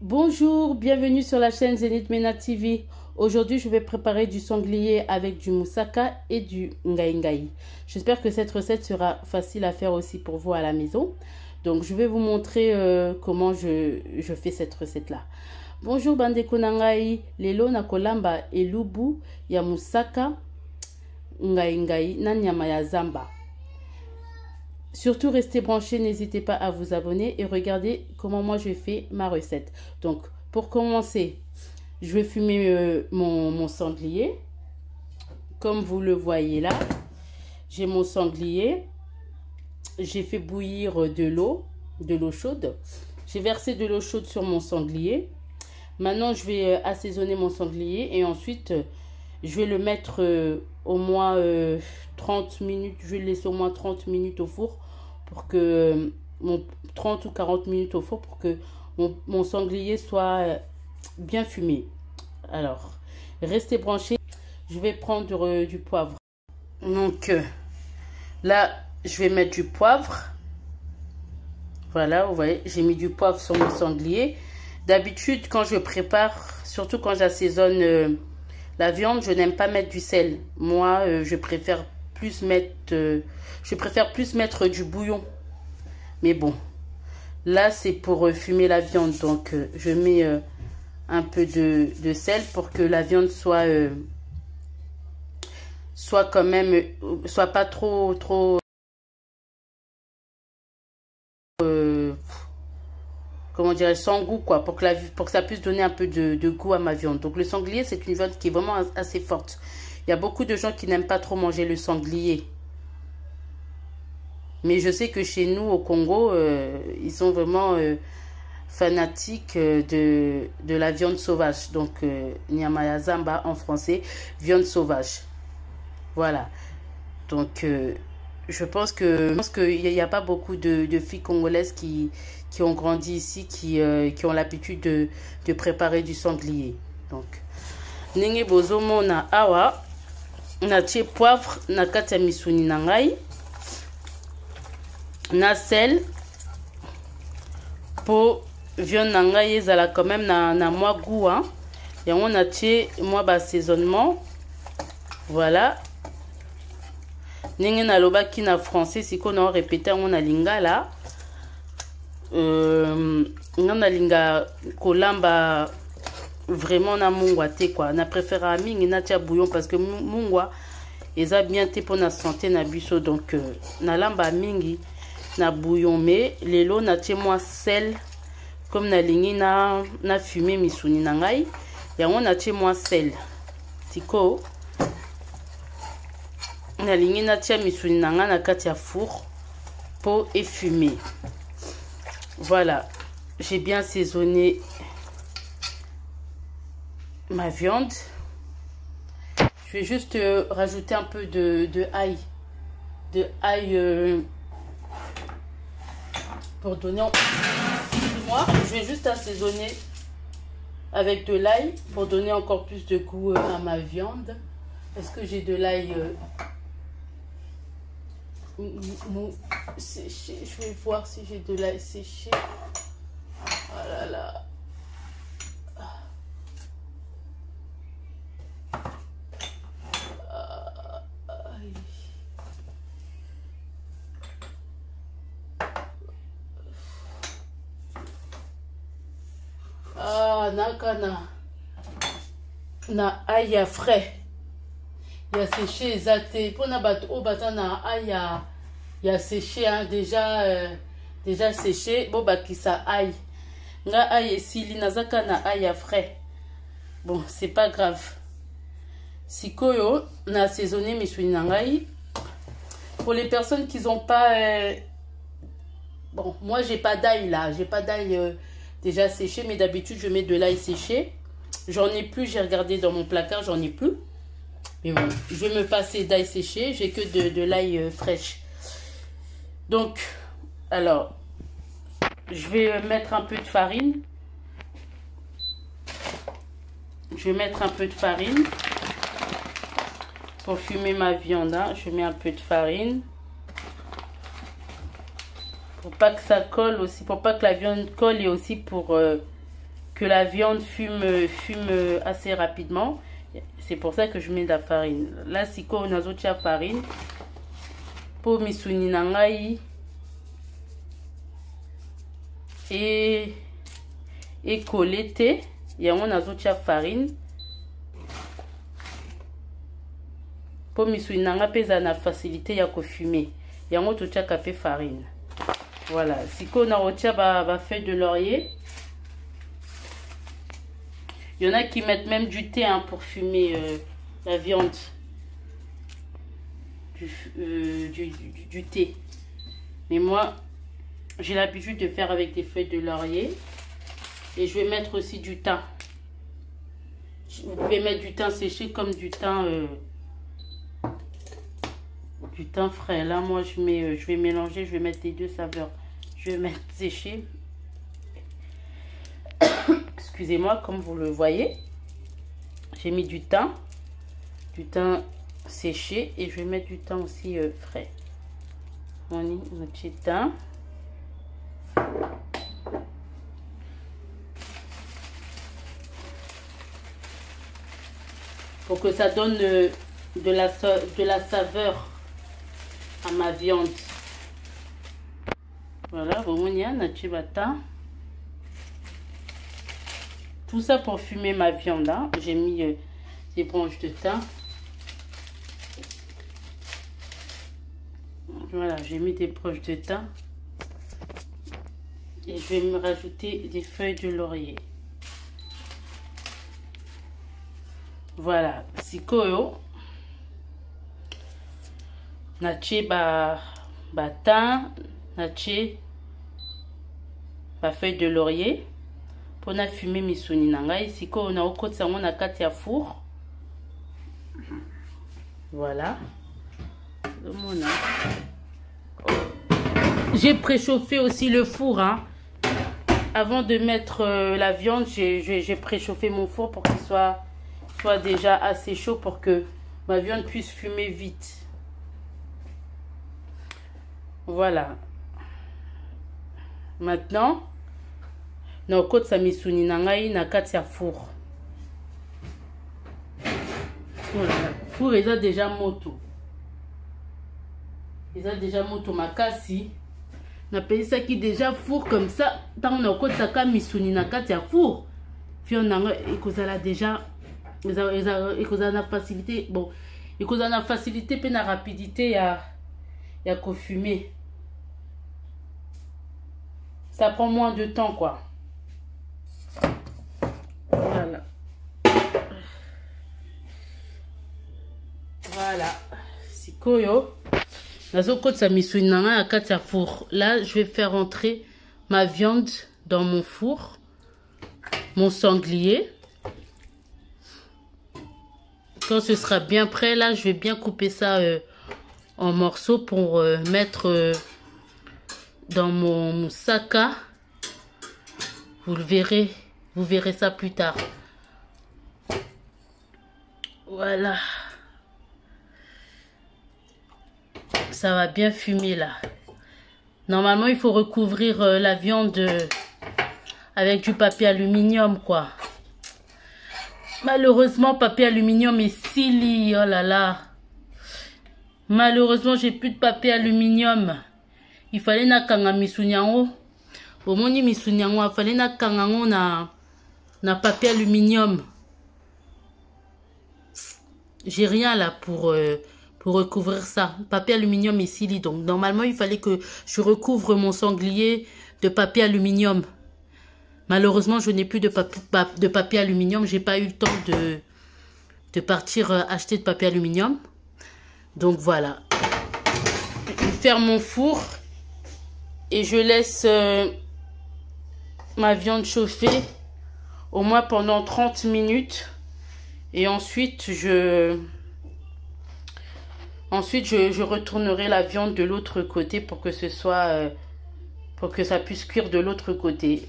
Bonjour, bienvenue sur la chaîne Zenith Mena TV. Aujourd'hui, je vais préparer du sanglier avec du moussaka et du ngaï. J'espère que cette recette sera facile à faire aussi pour vous à la maison. Donc, je vais vous montrer comment je fais cette recette-là. Bonjour, bandeko nangai. Lelo na kolamba elubu ya moussaka, ngaï na nyama ya zamba. Surtout, restez branchés, n'hésitez pas à vous abonner et regardez comment moi je fais ma recette. Donc, pour commencer, je vais fumer mon sanglier. Comme vous le voyez là, j'ai mon sanglier. J'ai fait bouillir de l'eau chaude. J'ai versé de l'eau chaude sur mon sanglier. Maintenant, je vais assaisonner mon sanglier et ensuite, je vais le mettre au moins 30 minutes. Je vais le laisser au moins 30 minutes au four pour que 30 ou 40 minutes au four pour que mon sanglier soit bien fumé. Alors, restez branchés. Je vais prendre du poivre. Donc, là, je vais mettre du poivre. Voilà, vous voyez, j'ai mis du poivre sur mon sanglier. D'habitude, quand je prépare, surtout quand j'assaisonne la viande, je n'aime pas mettre du sel. Moi, je préfère plus mettre du bouillon. Mais bon, là, c'est pour fumer la viande. Donc, je mets un peu de sel pour que la viande soit quand même, soit pas trop comment dirais-je, sans goût, quoi, pour que ça puisse donner un peu de goût à ma viande. Donc le sanglier, c'est une viande qui est vraiment assez forte. Il y a beaucoup de gens qui n'aiment pas trop manger le sanglier. Mais je sais que chez nous, au Congo, ils sont vraiment fanatiques de la viande sauvage. Donc, nyama ya zamba en français, viande sauvage. Voilà. Donc, je pense qu'il n'y a pas beaucoup de filles congolaises qui ont grandi ici, qui ont l'habitude de préparer du sanglier. Donc, nenge bozomo na awa, na tie poivre na kati ya misuni na ngai, na sel, pour viande na ngai ezala quand même na mwa goût, hein. Yango na tie mwa ba assaisonnement. Voilà. Nenge na lobaki na français, siko na répéter yango na lingala. Nga na linga kolamba vraiment na mungwa te quoi. Na préféra mingi na tia bouillon parce que mungwa eza bien te pour na santé na biso. Donc na lamba mingi na bouillon, mais lelo na tie moi sel comme na lingi na fumer misuni na ngai. Yango na tie moi sel. Tiko na lingi na tia misuni na ngai na kati ya four pour effumer. Voilà, j'ai bien assaisonné ma viande. Je vais juste rajouter un peu de ail. Pour donner... Moi, je vais juste assaisonner avec de l'ail pour donner encore plus de goût à ma viande. Est-ce que j'ai de l'ail séché? Je vais voir si j'ai de l'ail séché. Oh là là. Nakana na ail frais ya séché exacté pour na bato o batana ail ya séché, hein, déjà séché bo bakisa ail nga ail esili nazaka na ail frais. Bon, c'est pas grave. Sikoyo na assaisonné misuni na ngai. Pour les personnes qui n'ont pas bon, moi j'ai pas d'ail là, j'ai pas d'ail déjà séché, mais d'habitude je mets de l'ail séché. J'en ai plus, j'ai regardé dans mon placard, j'en ai plus. Mais bon, je vais me passer d'ail séché, j'ai que de l'ail fraîche. Donc, alors, je vais mettre un peu de farine. Je vais mettre un peu de farine pour fumer ma viande, hein. Je mets un peu de farine. Pour pas que ça colle aussi, pour pas que la viande colle et aussi pour que la viande fume assez rapidement. C'est pour ça que je mets de la farine. Là, si on a la farine, pour misuni nangai et colleté, il y a la farine. Pour misuni nangai pesa na facilité ya ko fumer. Il y a la farine. Voilà, si on a feuille de laurier. Il y en a qui mettent même du thé hein, pour fumer la viande. Du thé. Mais moi, j'ai l'habitude de faire avec des feuilles de laurier. Et je vais mettre aussi du thym. Vous pouvez mettre du thym séché comme du thym frais. Là, moi, je vais mélanger, je vais mettre les deux saveurs. Je vais mettre séché. Excusez-moi, comme vous le voyez, j'ai mis du thym séché et je vais mettre du thym aussi frais. On y notre thym. Pour que ça donne de la saveur à ma viande. Voilà, bon, on y a notre thym. Tout ça pour fumer ma viande. Hein. J'ai mis des branches de thym. Voilà, j'ai mis des branches de thym. Et je vais me rajouter des feuilles de laurier. Voilà, sikoyo. Nache thym, nache feuille de laurier. Pour na fumer misuni nangai siko on a okotsa ngo na kati ya four. Voilà. J'ai préchauffé aussi le four hein. Avant de mettre la viande, j'ai préchauffé mon four pour qu'il soit déjà assez chaud pour que ma viande puisse fumer vite. Voilà. Maintenant na okot sa misuni nangai na kati ya four. Voilà. Four est déjà moto. Ils ont déjà moto makasi. Na payé ça qui déjà four comme ça. Tant on a okot sa ka misuni na kati ya four. Fion nanga ekozala déjà ekozala facilité. Bon, ekozala facilité pe na rapidité ya ko fumer. Ça prend moins de temps quoi. Voilà. Voilà. Sikoyo. Nazokotsa misuni nanga na kati ya four. Là, je vais faire entrer ma viande dans mon four. Mon sanglier. Quand ce sera bien prêt, là, je vais bien couper ça en morceaux pour mettre dans mon moussaka. Vous le verrez. Vous verrez ça plus tard. Voilà. Ça va bien fumer là. Normalement, il faut recouvrir la viande avec du papier aluminium, quoi. Malheureusement, papier aluminium est silly. Oh là là. Malheureusement, j'ai plus de papier aluminium. Il fallait na kanga misunyango. Au moni misunyango, il fallait na kangango na papier aluminium. J'ai rien là pour recouvrir ça. Papier aluminium est silly. Donc normalement il fallait que je recouvre mon sanglier de papier aluminium. Malheureusement je n'ai plus de papier aluminium. J'ai pas eu le temps de partir acheter de papier aluminium. Donc voilà. Je ferme mon four. Et je laisse ma viande chauffer au moins pendant 30 minutes. Et ensuite, je retournerai la viande de l'autre côté pour que ce soit, pour que ça puisse cuire de l'autre côté.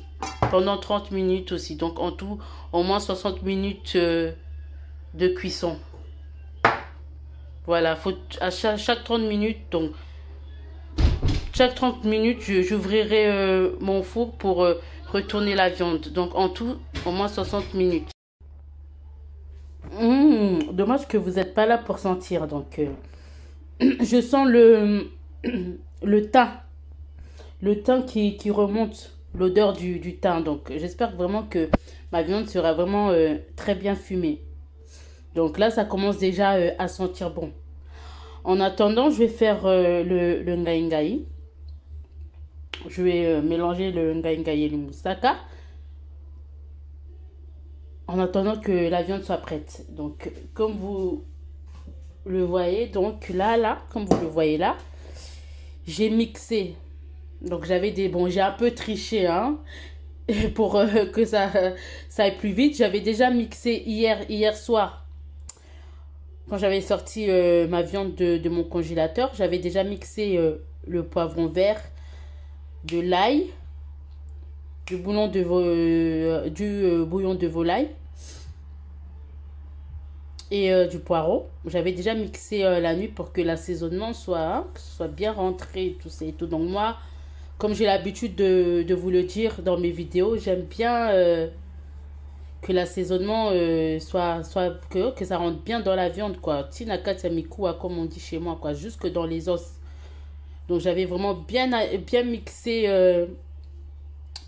Pendant 30 minutes aussi. Donc en tout, au moins 60 minutes de cuisson. Voilà, faut à chaque 30 minutes, chaque 30 minutes, j'ouvrirai mon four pour retourner la viande. Donc en tout, au moins 60 minutes. Dommage que vous n'êtes pas là pour sentir. Donc je sens le thym. Le thym qui remonte, l'odeur du thym. Donc j'espère vraiment que ma viande sera vraiment très bien fumée. Donc là, ça commence déjà à sentir bon. En attendant, je vais faire le ngai-ngai. Je vais mélanger le ngai-ngai et le moussaka. En attendant que la viande soit prête. Donc, comme vous le voyez, donc là, comme vous le voyez là, j'ai mixé. Donc, j'avais des... Bon, j'ai un peu triché, hein, pour que ça aille plus vite. J'avais déjà mixé hier soir. Quand j'avais sorti ma viande de mon congélateur, j'avais déjà mixé le poivron vert, de l'ail, du bouillon de volaille et du poireau. J'avais déjà mixé la nuit pour que l'assaisonnement soit bien rentré, tout ça et tout. Donc moi, comme j'ai l'habitude de vous le dire dans mes vidéos, j'aime bien que l'assaisonnement que ça rentre bien dans la viande, quoi. Tinaka tamikua, comme on dit chez moi, quoi, jusque dans les os. Donc j'avais vraiment bien mixé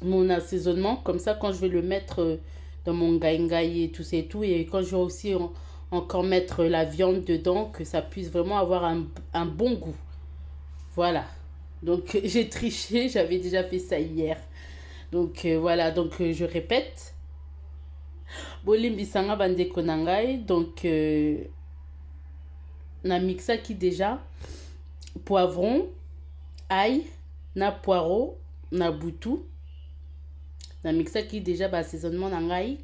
mon assaisonnement, comme ça quand je vais le mettre dans mon ngai-ngai et tout ça et tout, et quand je vais aussi encore mettre la viande dedans, que ça puisse vraiment avoir un bon goût. Voilà. Donc j'ai triché, j'avais déjà fait ça hier. Donc voilà, donc je répète. Bolimbisanga bandeko nangai, donc na mixaki déjà poivron, ail, na poireau, na butu. Na mixaki déjà ba assaisonnement nangai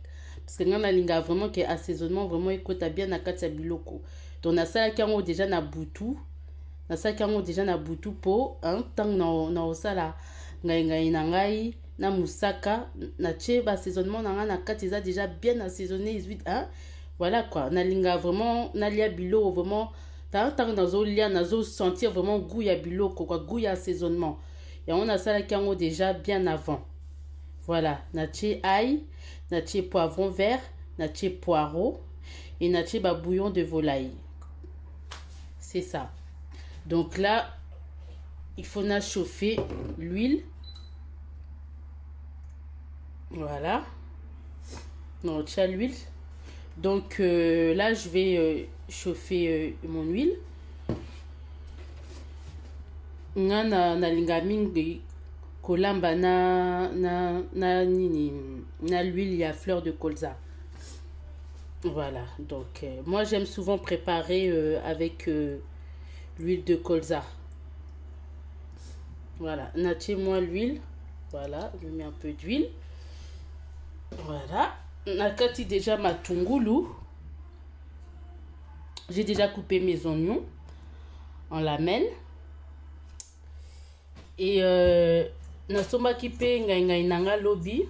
parce que ngana linga vraiment que assaisonnement vraiment ekota bien na kati ya biloko. Donc na sala kango déjà na butu. Na sala kango déjà na butu po hein tang na osala ngai nangai. Na moussaka, na tche, assaisonnement, na kati, ils ont déjà bien assaisonné, hein? Voilà quoi, na linga vraiment, na lia bilo, vraiment, tant dans lia, na zo sentir vraiment goût ya bilo, quoi, goût ya assaisonnement. Et on a ça là qui ont déjà bien avant. Voilà, na tche ail, na tche poivron vert, na tche poireau, et na tche bouillon de volaille. C'est ça. Donc là, il faut na chauffer l'huile. Voilà. On tient l'huile. Donc là, je vais chauffer mon huile. Na linga mingi kolamba na l'huile, il y a fleur de colza. Voilà. Donc moi, j'aime souvent préparer avec l'huile de colza. Voilà. Natchez-moi l'huile. Voilà. Je mets un peu d'huile. Voilà, nakati déjà ma tungulu. J'ai déjà coupé mes oignons en lamelles. Et nasomba kipe ngai nanga lobi.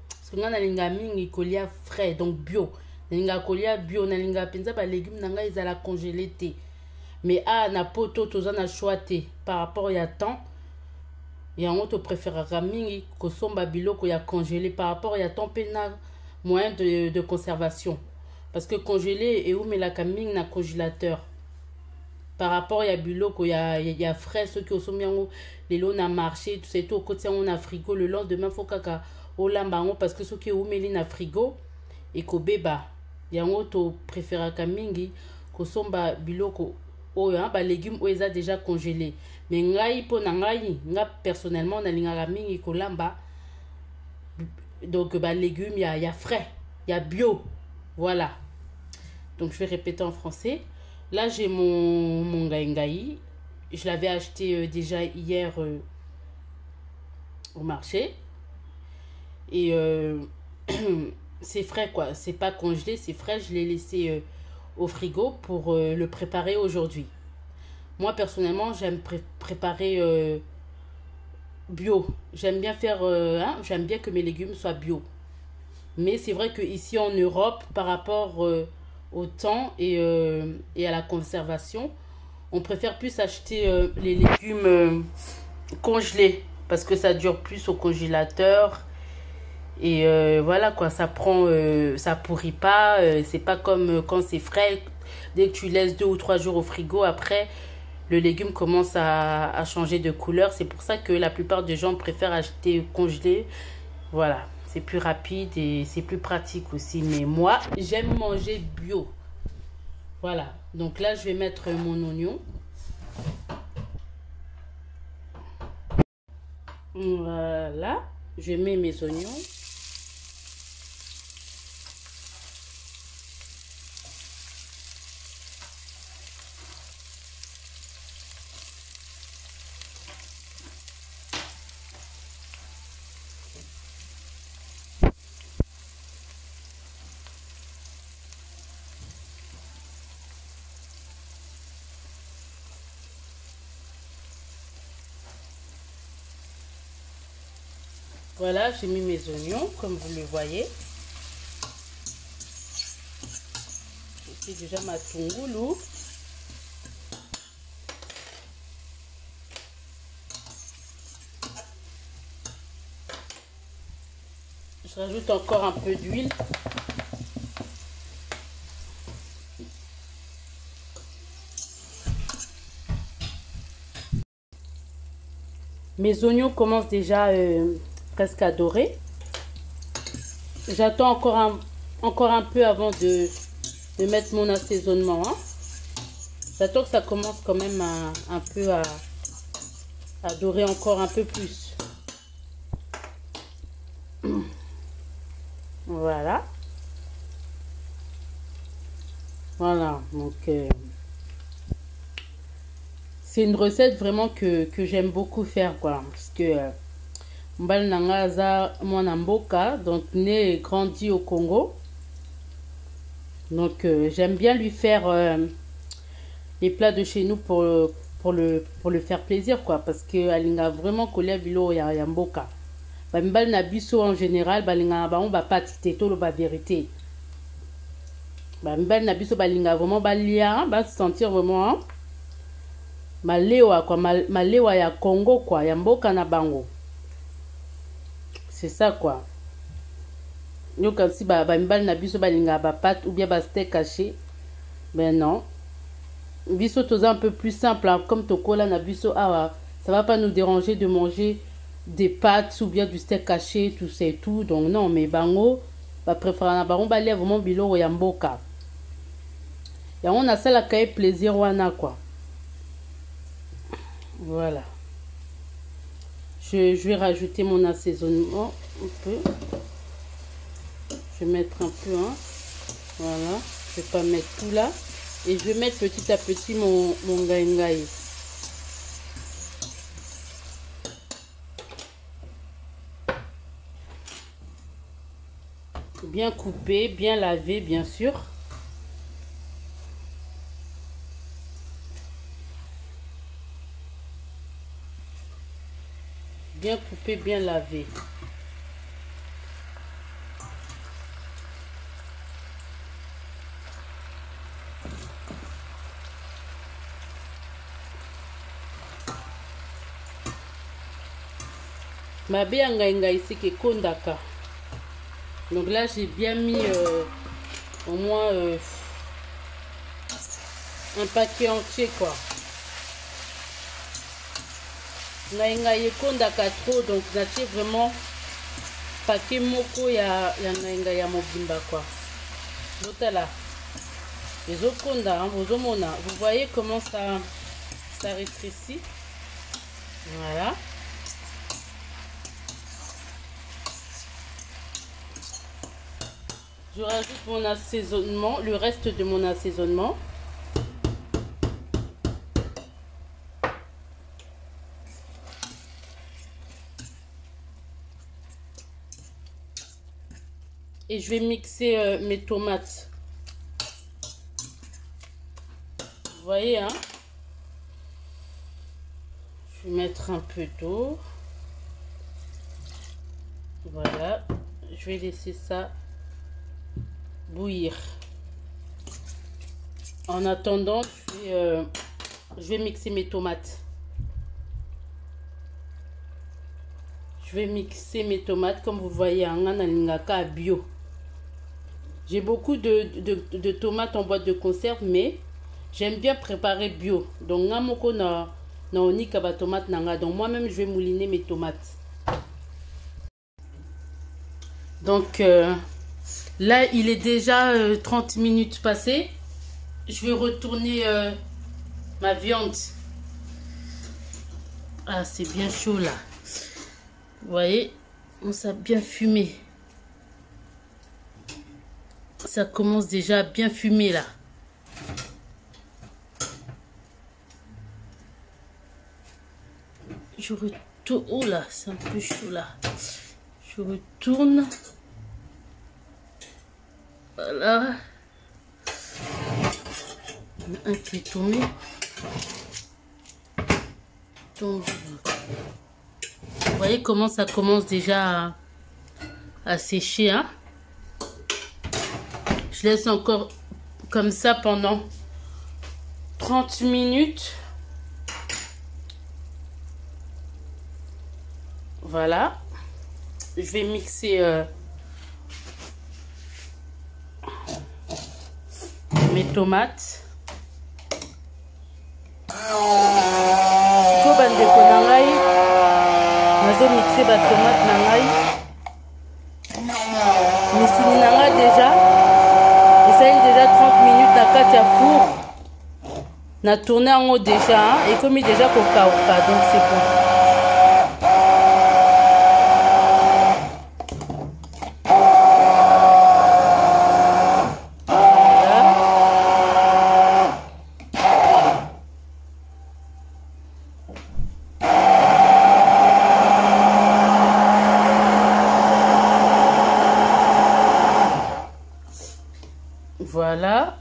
Parce que na linga mingi kolia frais donc bio. Linga kolia bio na linga penza ba légumes nanga ils la congelé té. Mais na poto toza na choité par rapport ya temps. Et en autre préférera mingi kosomba biloko ya congelé par rapport ya tempéna moyen de conservation parce que congelé et ou mais la caming na congélateur par rapport ya biloko ya frais ceux qui osombiango les lots na marché tout c'est tout côté on a frigo le lendemain faut kaka olambango parce que ceux qui ou meli na frigo et ko beba ya autre préférera mingi kosomba biloko oyo ba légumes oyo eza déjà congelé. Mais ngai po na ngai nga personnellement na lingaka mingi kolamba donc ba légumes ya frais, ya bio. Voilà. Donc je vais répéter en français. Là j'ai mon ngai. Je l'avais acheté déjà hier au marché. Et c'est frais quoi, c'est pas congelé, c'est frais, je l'ai laissé au frigo pour le préparer aujourd'hui. Moi personnellement j'aime préparer bio. J'aime bien faire j'aime bien que mes légumes soient bio. Mais c'est vrai que ici en Europe par rapport au temps et à la conservation, on préfère plus acheter les légumes congelés parce que ça dure plus au congélateur Et voilà quoi, ça prend, ça pourrit pas. C'est pas comme quand c'est frais. Dès que tu laisses 2 ou 3 jours au frigo, après, le légume commence à changer de couleur. C'est pour ça que la plupart des gens préfèrent acheter congelé. Voilà, c'est plus rapide et c'est plus pratique aussi. Mais moi, j'aime manger bio. Voilà, donc là, je vais mettre mon oignon. Voilà, je mets mes oignons. Voilà, j'ai mis mes oignons, comme vous le voyez. J'ai déjà ma tungoulou. Je rajoute encore un peu d'huile. Mes oignons commencent déjà presque à dorer. J'attends encore un peu avant de mettre mon assaisonnement. Hein. J'attends que ça commence quand même un peu à dorer encore un peu plus. Voilà. Voilà, donc c'est une recette vraiment que j'aime beaucoup faire, quoi. Parce que Mbal Nangaza, mon amboka, donc né et grandi au Congo. Donc j'aime bien lui faire les plats de chez nous pour le faire plaisir, quoi. Parce que alinga vraiment collé bilo ya mboka. Mbal na biso en général, balinga ba on ba patite to lo ba vérité. Mbal na biso balinga vraiment balia, ba se sentir vraiment hein? Malewa quoi, malewa ya Congo quoi, ya mboka na bango. C'est ça quoi. Nous quand si mbal na biso balinga ba pâte ou bien ba steak haché, ben non. Biso toza un peu plus simple hein? Comme tokola na biso ah ça va pas nous déranger de manger des pâtes ou bien du steak haché tout ça et tout. Donc non, mais bango ba préférer na bango balia vraiment biloko ya mboka. Et on a ça la caille plaisir wana quoi. Voilà. Je vais rajouter mon assaisonnement un peu. Je vais mettre un peu, hein. Voilà. Je vais pas mettre tout là. Et je vais mettre petit à petit mon ngai. Bien coupé, bien lavé, bien sûr. Bien coupé, bien lavé. Ma ngai ici qui kondaka. Donc là j'ai bien mis au moins un paquet entier quoi. Ngai kondaka trop donc natie vraiment paquet moko ya ngai ya mobimba quoi. Lotala. Les okonda hein, vous voyez comment ça rétrécit. Voilà. Je rajoute mon assaisonnement, le reste de mon assaisonnement. Et je vais mixer mes tomates. Vous voyez, hein? Je vais mettre un peu d'eau. Voilà. Je vais laisser ça bouillir. En attendant, je vais mixer mes tomates. Je vais mixer mes tomates comme vous voyez en analingaka bio. J'ai beaucoup de tomates en boîte de conserve, mais j'aime bien préparer bio. Donc namoko na onika ba tomate nanga. Donc moi-même je vais mouliner mes tomates. Donc là il est déjà 30 minutes passées. Je vais retourner ma viande. Ah, c'est bien chaud là. Vous voyez, ça a bien fumé. Ça commence déjà à bien fumer là. Je retourne. Oh là, c'est un peu chaud là. Je retourne. Voilà. Un qui est tombé. Vous voyez comment ça commence déjà à sécher, hein? Je laisse encore comme ça pendant 30 minutes. Voilà. Je vais mixer mes tomates. Bandeko na ngai nazo mixer ba tomate na ngai misuni na ngai déjà essaye déjà 30 minutes na kati ya four na tourner yango déjà hein, et comme déjà kokauka donc c'est bon. Voilà,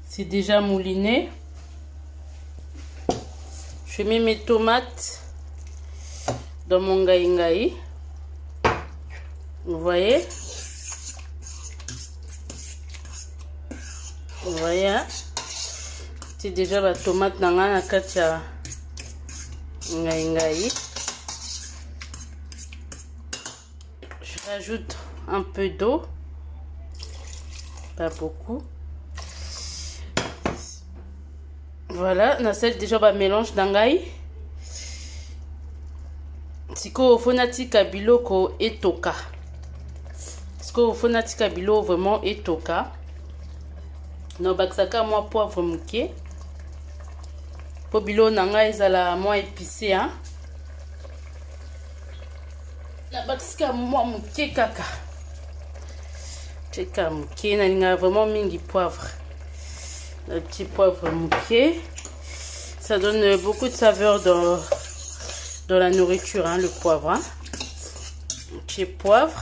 c'est déjà mouliné. Je mets mes tomates dans mon ngai-ngai. Vous voyez? Vous voyez, hein? C'est déjà la tomate nanga na kati ya ngai-ngai. Je rajoute un peu d'eau, pas beaucoup. Voilà, on a déjà un mélange d'angai. Siko fonatika biloko etoka. Siko fonatika bilo vraiment etoka. No baksaka moi poivre muke. Po bilo nanga ezala moi épicé hein. Na baksaka moi muke kaka. Mouké, n'a vraiment mingi poivre. Le petit poivre mouké. Ça donne beaucoup de saveur dans la nourriture, hein, le poivre. Hein. Un petit poivre.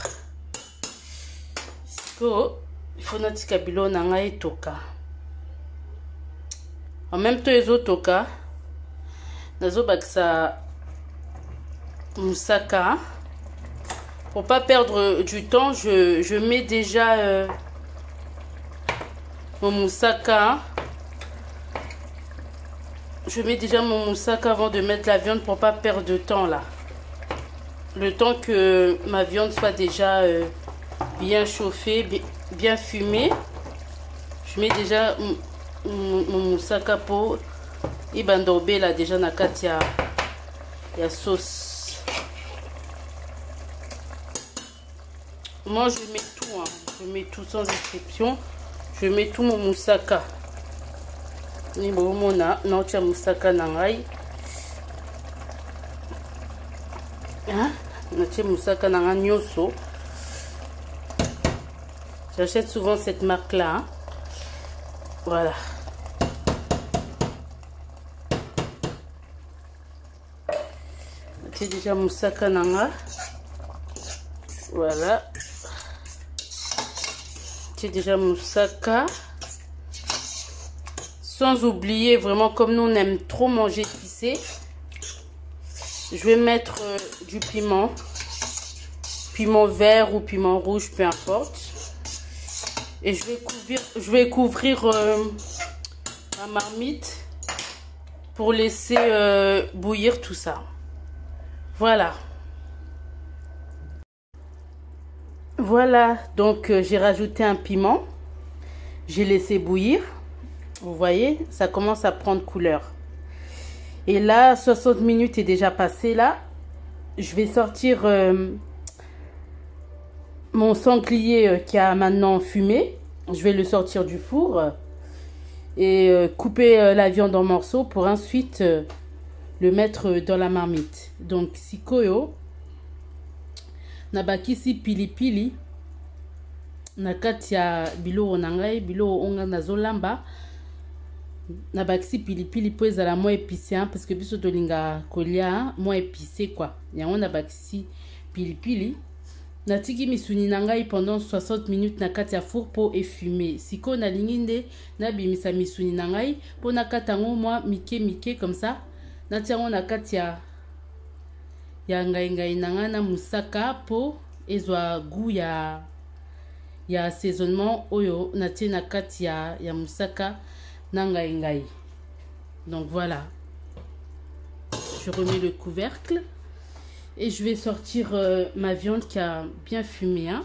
Il faut notre kabilo nanga et toka. En même temps, les autres toka. Nazo baksa moussaka. Pour pas perdre du temps, je mets déjà mon moussaka. Je mets déjà mon moussaka avant de mettre la viande pour pas perdre de temps là. Le temps que ma viande soit déjà bien chauffée, bien fumée. Je mets déjà mon moussaka pour ibandobe là déjà na kati ya sauce. Moi je mets tout, hein. Je mets tout sans exception. Je mets tout mon moussaka. Ni bomona notre moussaka nangai. Hein? Notre moussaka nangai nyoso. J'achète souvent cette marque là. Hein? Voilà. C'est déjà moussaka nangai. Voilà. C'est déjà moussaka. Sans oublier, vraiment comme nous on aime trop manger épicé, je vais mettre du piment. Piment vert ou piment rouge, peu importe. Et je vais couvrir ma marmite pour laisser bouillir tout ça. Voilà. Voilà, donc j'ai rajouté un piment. J'ai laissé bouillir. Vous voyez, ça commence à prendre couleur. Et là, 60 minutes est déjà passé là. Je vais sortir mon sanglier qui a maintenant fumé. Je vais le sortir du four et couper la viande en morceaux pour ensuite le mettre dans la marmite. Donc, sikoyo, nabakisi pilipili, nakati ya biloko nangai, biloko onga nazolamba. Nabakisi pilipili po ezala mo épicé parce que biso tolinga kolia mo épicé quoi. Yango nabakisi pilipili. Natiki misuni nangai pendant 60 minutes na kati ya four po effumer. Siko na linginde na bimisa misuni nangai po na katango moi mike comme ça. Natiango na kati ya ngai nanga na musaka po ezwa goût ya assaisonnement oyo natie na kati ya musaka na ngai. Donc voilà. Je remets le couvercle. Et je vais sortir ma viande qui a bien fumé hein,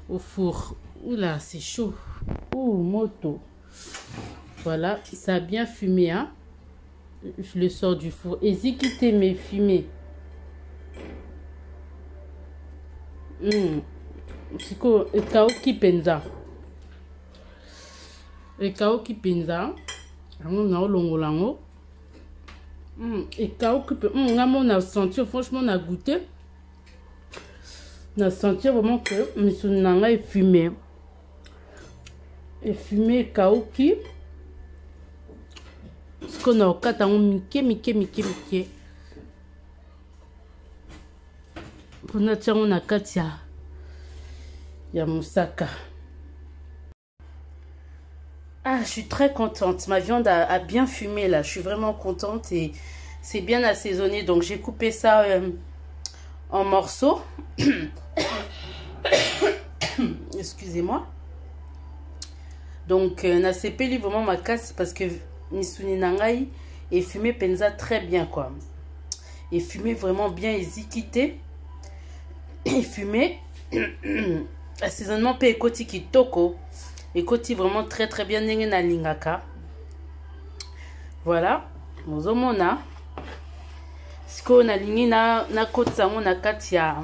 au four. Oula, c'est chaud. Ouh, moto. Voilà, ça a bien fumé. Hein. Je le sors du four. Ezikite mes fumées. Siko, ekauki penza. Ekauki penza. On a longolango. Et quand on a senti, franchement, on a goûté. On a senti vraiment que M. Nanga est fumé. Et fumé kaoki. Ce qu'on a au katango mike. Pour notre on a katia. Ya moussaka. Ah, je suis très contente. Ma viande a bien fumé là. Je suis vraiment contente et c'est bien assaisonné. Donc, j'ai coupé ça en morceaux. Excusez-moi. Donc, nasepeli vraiment ma casse parce que misuni nangai est fumé penza très bien quoi. Et fumé vraiment bien ezikité. Et fumé assaisonnement pe ekoti kitoko. Ekoti vraiment très bien ndenge na lingaka. Voilà, mozomona. Siko na lingi na kotsa ngo na kati ya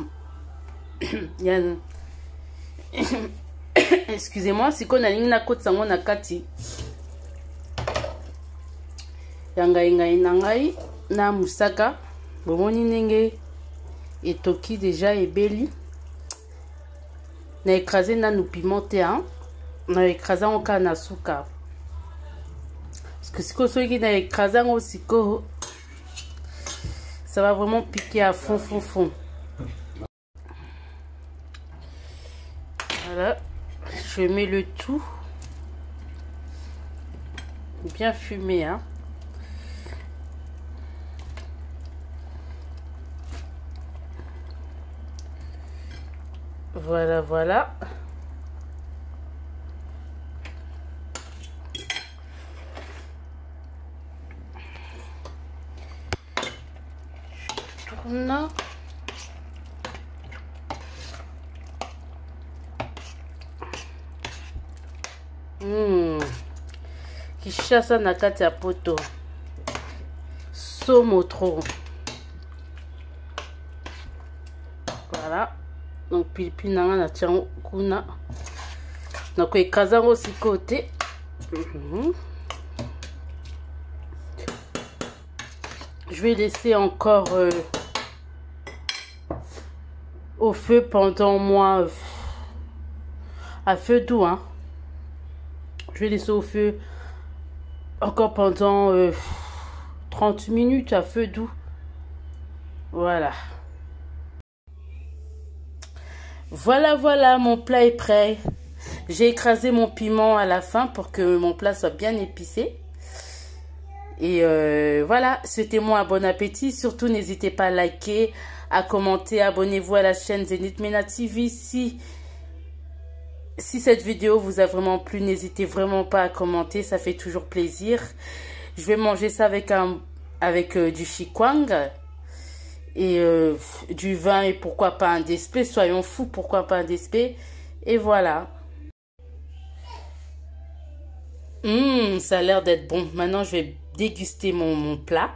excusez-moi, siko na lingi na kotsa ngo na kati ya ngai nangai na musaka. Bomoni ndenge etoki déjà ebeli. Na écrasé na nous pimenté hein. Na écrasé en kana suka. Parce que si on a écrasé en siko, ça va vraiment piquer à fond. Voilà, je mets le tout bien fumé hein. Voilà. Tourne. Kishasa na kati ya poto. Somo trop. Voilà. Donc pilipili nanga na tiango kuna. Na ko ekazango aussi côté. Je vais laisser encore au feu pendant moi à feu doux hein. Je vais laisser au feu encore pendant 30 minutes à feu doux. Voilà, mon plat est prêt. J'ai écrasé mon piment à la fin pour que mon plat soit bien épicé. Et voilà, souhaitez-moi un bon appétit. Surtout, n'hésitez pas à liker, à commenter, abonnez-vous à la chaîne Zenith Mena TV. Si cette vidéo vous a vraiment plu, n'hésitez vraiment pas à commenter, ça fait toujours plaisir. Je vais manger ça avec du chikwang et du vin et pourquoi pas un despé. Soyons fous, pourquoi pas un despé. Et voilà. Ça a l'air d'être bon. Maintenant, je vais déguster mon plat.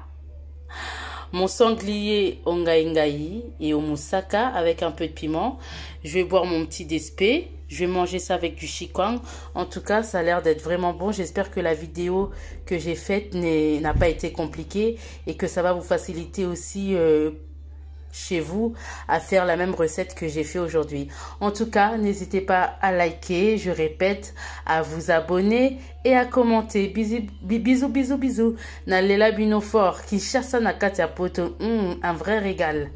Mon sanglier au ngai et au moussaka avec un peu de piment. Je vais boire mon petit despé. Je vais manger ça avec du chikwang. En tout cas, ça a l'air d'être vraiment bon. J'espère que la vidéo que j'ai faite n'a pas été compliquée et que ça va vous faciliter aussi chez vous à faire la même recette que j'ai fait aujourd'hui. En tout cas, n'hésitez pas à liker, je répète, à vous abonner et à commenter. Bisous, bisous, bisous, bisous. Nalela Bino Fort, qui chasse na katia poto, un vrai régal.